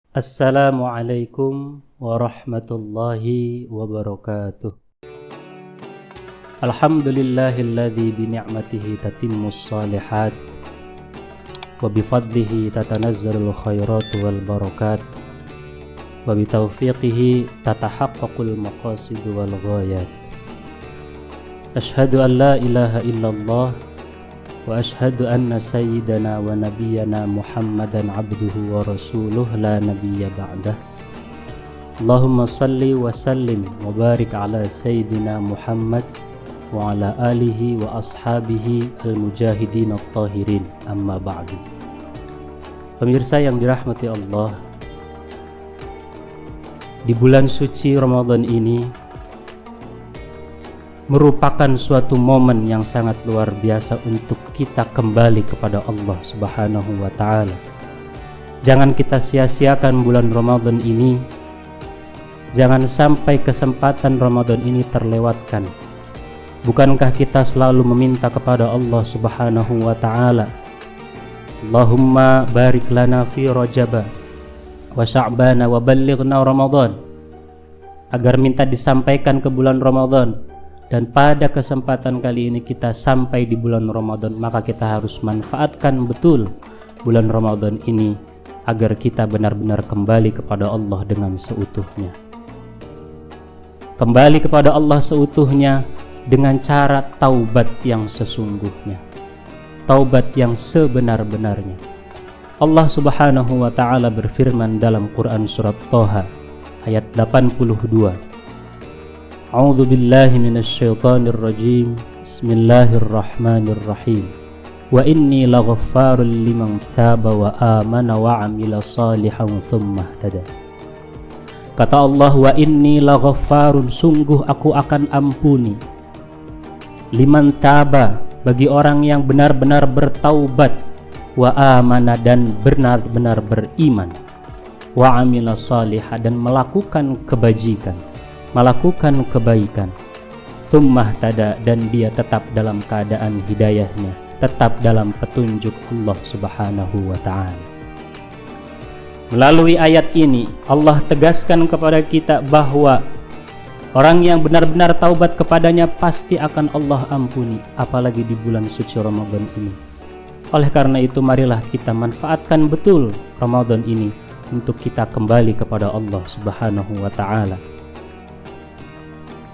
Assalamualaikum warahmatullahi wabarakatuh. Alhamdulillahilladzi bini'matihi tatimmus shalihat wa bifadlihi tatanazzalul khairatu wal barakat wa bitaufiqihi tatahaqqaqul maqasidu wal ghayat. Ashhadu an la ilaha illallah wa ashhadu anna sayyidana wa nabiyyana Muhammadan abduhu wa rasuluh la nabiyya ba'dah. Allahumma salli wa sallim wa barik ala sayyidina Muhammad wa ala alihi wa ashabihi al-mujahidin at-tahirin, amma ba'du. Pemirsa yang dirahmati Allah, di bulan suci Ramadan ini merupakan suatu momen yang sangat luar biasa untuk kita kembali kepada Allah Subhanahu wa ta'ala. Jangan kita sia-siakan bulan Ramadan ini. Jangan sampai kesempatan Ramadan ini terlewatkan. Bukankah kita selalu meminta kepada Allah Subhanahu wa ta'ala, Allahumma barik lana fi Rajab wa Sya'ban wa ballighna Ramadan, agar minta disampaikan ke bulan Ramadan. Dan pada kesempatan kali ini kita sampai di bulan Ramadan, maka kita harus manfaatkan betul bulan Ramadan ini agar kita benar-benar kembali kepada Allah dengan seutuhnya. Kembali kepada Allah seutuhnya dengan cara taubat yang sesungguhnya, taubat yang sebenar-benarnya. Allah Subhanahu wa ta'ala berfirman dalam Quran surat Thaha ayat 82. A'udzu billahi minasyaitonir rajim. Bismillahirrahmanirrahim. Wa inni laghaffarul liman taba wa amana wa 'amila shalihan tsumma ihtada. Kata Allah, wa inni laghaffarun, sungguh aku akan ampuni, liman taba, bagi orang yang benar-benar bertaubat, wa amana, dan benar-benar beriman, wa 'amila shalihan, dan melakukan kebajikan, melakukan kebaikan, tsumma ihtada, dan dia tetap dalam keadaan hidayahnya, tetap dalam petunjuk Allah Subhanahu wa ta'ala. Melalui ayat ini Allah tegaskan kepada kita bahwa orang yang benar-benar taubat kepadanya pasti akan Allah ampuni, apalagi di bulan suci Ramadan ini. Oleh karena itu marilah kita manfaatkan betul Ramadan ini untuk kita kembali kepada Allah Subhanahu wa ta'ala.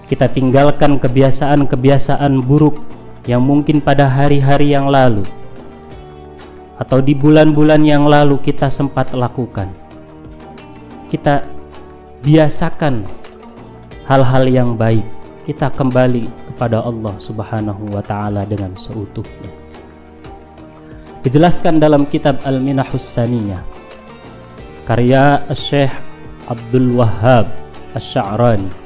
Kita tinggalkan kebiasaan-kebiasaan buruk yang mungkin pada hari-hari yang lalu atau di bulan-bulan yang lalu kita sempat lakukan. Kita biasakan hal-hal yang baik. Kita kembali kepada Allah Subhanahu wa ta'ala dengan seutuhnya. Dijelaskan dalam kitab Al-Minahus Saniyah karya Syekh Abdul Wahhab Asy-Sya'rani,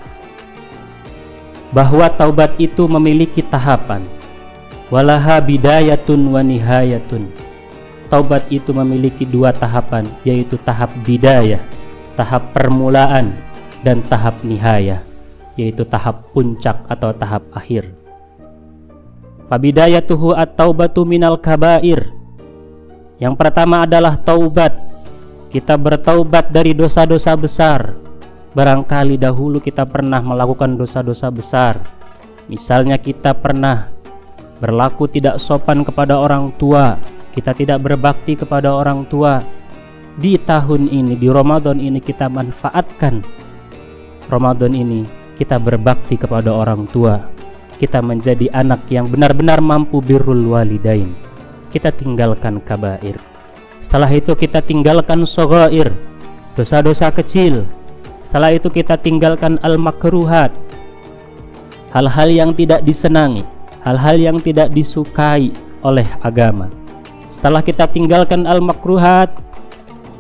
bahwa taubat itu memiliki tahapan. Walaha bidayatun wa nihayatun. Taubat itu memiliki dua tahapan, yaitu tahap bidayah, tahap permulaan, dan tahap nihayah, yaitu tahap puncak atau tahap akhir. Fabidayatuhu at-taubatu minal kabair. Yang pertama adalah taubat. Kita bertaubat dari dosa-dosa besar. Barangkali dahulu kita pernah melakukan dosa-dosa besar. Misalnya kita pernah berlaku tidak sopan kepada orang tua, kita tidak berbakti kepada orang tua. Di tahun ini, di Ramadan ini, kita manfaatkan Ramadan ini, kita berbakti kepada orang tua. Kita menjadi anak yang benar-benar mampu birrul walidain. Kita tinggalkan kabair. Setelah itu kita tinggalkan shaghair, dosa-dosa kecil. Setelah itu kita tinggalkan al-makruhat, hal-hal yang tidak disenangi, hal-hal yang tidak disukai oleh agama. Setelah kita tinggalkan al-makruhat,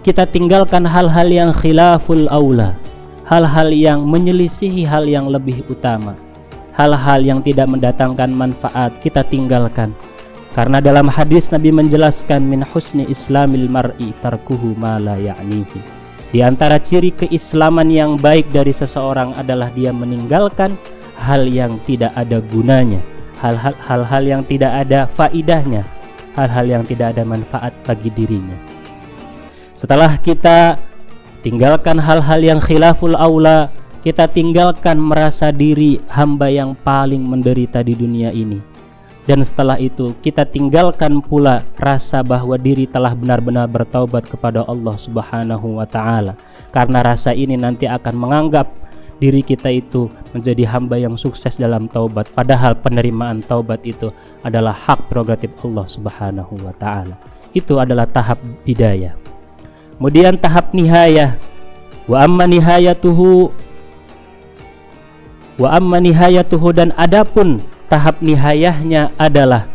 kita tinggalkan hal-hal yang khilaful aula, hal-hal yang menyelisihi hal yang lebih utama, hal-hal yang tidak mendatangkan manfaat kita tinggalkan. Karena dalam hadis Nabi menjelaskan, min husni islamil mar'i tarkuhu ma la ya'nihi. Di antara ciri keislaman yang baik dari seseorang adalah dia meninggalkan hal yang tidak ada gunanya, hal-hal yang tidak ada faidahnya, hal-hal yang tidak ada manfaat bagi dirinya. Setelah kita tinggalkan hal-hal yang khilaful aula, kita tinggalkan merasa diri hamba yang paling menderita di dunia ini. Dan setelah itu kita tinggalkan pula rasa bahwa diri telah benar-benar bertaubat kepada Allah Subhanahu wa ta'ala, karena rasa ini nanti akan menganggap diri kita itu menjadi hamba yang sukses dalam taubat, padahal penerimaan taubat itu adalah hak prerogatif Allah Subhanahu wa ta'ala. Itu adalah tahap bidayah. Kemudian tahap nihayah, wa amma nihayatuhu, dan adapun tahap nihayahnya adalah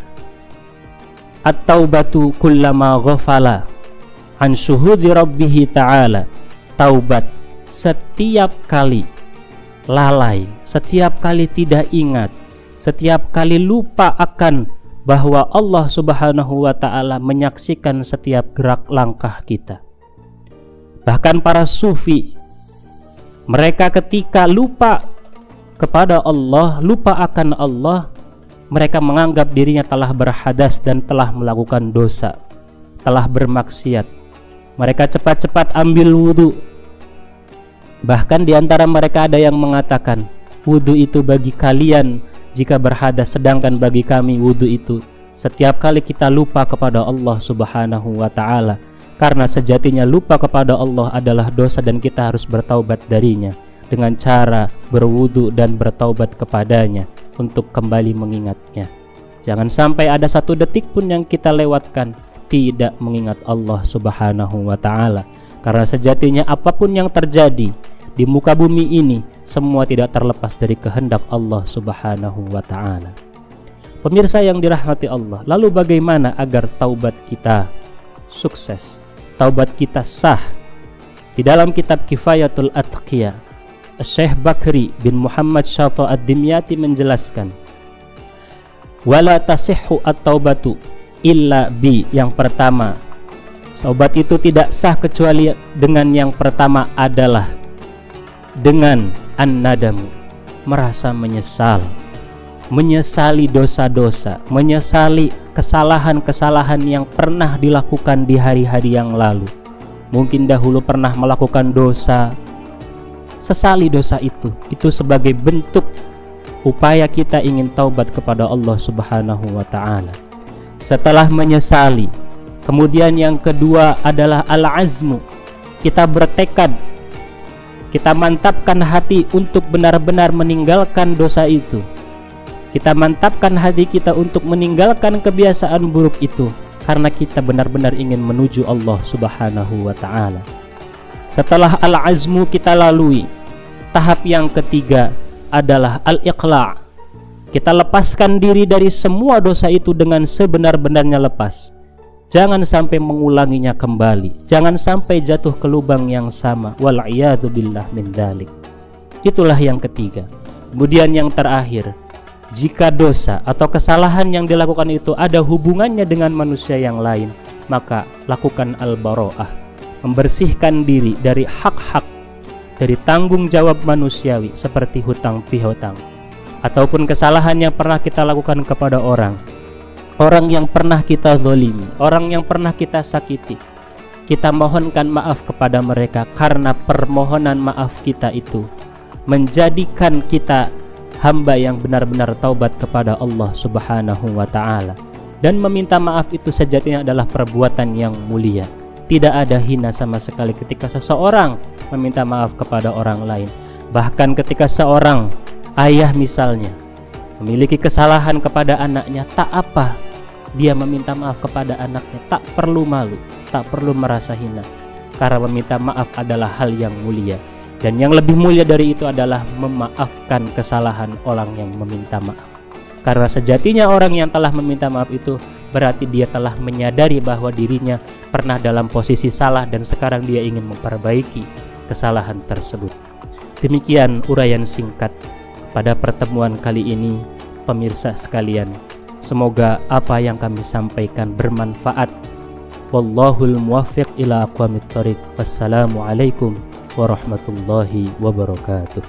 at-taubatu kullama ghafala an syuhudi rabbih ta'ala. Taubat setiap kali lalai, setiap kali tidak ingat, setiap kali lupa akan bahwa Allah Subhanahu wa ta'ala menyaksikan setiap gerak langkah kita. Bahkan para sufi, mereka ketika lupa kepada Allah, lupa akan Allah, mereka menganggap dirinya telah berhadas dan telah melakukan dosa, telah bermaksiat. Mereka cepat-cepat ambil wudu. Bahkan di antara mereka ada yang mengatakan, wudu itu bagi kalian jika berhadas, sedangkan bagi kami wudu itu setiap kali kita lupa kepada Allah Subhanahu wa ta'ala, karena sejatinya lupa kepada Allah adalah dosa dan kita harus bertaubat darinya dengan cara berwudu dan bertaubat kepadanya untuk kembali mengingatnya. Jangan sampai ada satu detik pun yang kita lewatkan tidak mengingat Allah Subhanahu wa ta'ala, karena sejatinya apapun yang terjadi di muka bumi ini semua tidak terlepas dari kehendak Allah Subhanahu wa ta'ala. Pemirsa yang dirahmati Allah, lalu bagaimana agar taubat kita sukses, taubat kita sah? Di dalam kitab Kifayatul Atqiya, Syekh Bakri bin Muhammad Syata ad-Dimyati menjelaskan, wala tasihhu at-taubatu illa bi, yang pertama, taubat itu tidak sah kecuali dengan yang pertama adalah dengan an-nadamu, merasa menyesal, menyesali dosa-dosa, menyesali kesalahan-kesalahan yang pernah dilakukan di hari-hari yang lalu. Mungkin dahulu pernah melakukan dosa, sesali dosa itu sebagai bentuk upaya kita ingin taubat kepada Allah Subhanahu wa ta'ala. Setelah menyesali, kemudian yang kedua adalah al-azmu, kita bertekad, kita mantapkan hati untuk benar-benar meninggalkan dosa itu. Kita mantapkan hati kita untuk meninggalkan kebiasaan buruk itu, karena kita benar-benar ingin menuju Allah Subhanahu wa ta'ala. Setelah al-azmu kita lalui, tahap yang ketiga adalah al-iqla'. Kita lepaskan diri dari semua dosa itu dengan sebenar-benarnya lepas. Jangan sampai mengulanginya kembali, jangan sampai jatuh ke lubang yang sama, wal'iyadu billah min dzalik. Itulah yang ketiga. Kemudian yang terakhir, jika dosa atau kesalahan yang dilakukan itu ada hubungannya dengan manusia yang lain, maka lakukan al-bara'ah, membersihkan diri dari hak-hak, dari tanggung jawab manusiawi seperti hutang pihutang, ataupun kesalahan yang pernah kita lakukan kepada orang yang pernah kita zalimi, orang yang pernah kita sakiti. Kita mohonkan maaf kepada mereka, karena permohonan maaf kita itu menjadikan kita hamba yang benar-benar taubat kepada Allah Subhanahu wa ta'ala. Dan meminta maaf itu sejatinya adalah perbuatan yang mulia. Tidak ada hina sama sekali ketika seseorang meminta maaf kepada orang lain. Bahkan ketika seorang ayah misalnya memiliki kesalahan kepada anaknya, tak apa dia meminta maaf kepada anaknya, tak perlu malu, tak perlu merasa hina, karena meminta maaf adalah hal yang mulia. Dan yang lebih mulia dari itu adalah memaafkan kesalahan orang yang meminta maaf. Karena sejatinya orang yang telah meminta maaf itu berarti dia telah menyadari bahwa dirinya pernah dalam posisi salah dan sekarang dia ingin memperbaiki kesalahan tersebut. Demikian uraian singkat pada pertemuan kali ini, pemirsa sekalian. Semoga apa yang kami sampaikan bermanfaat. Wallahul muwaffiq ila aqwamit thoriq. Wassalamualaikum warahmatullahi wabarakatuh.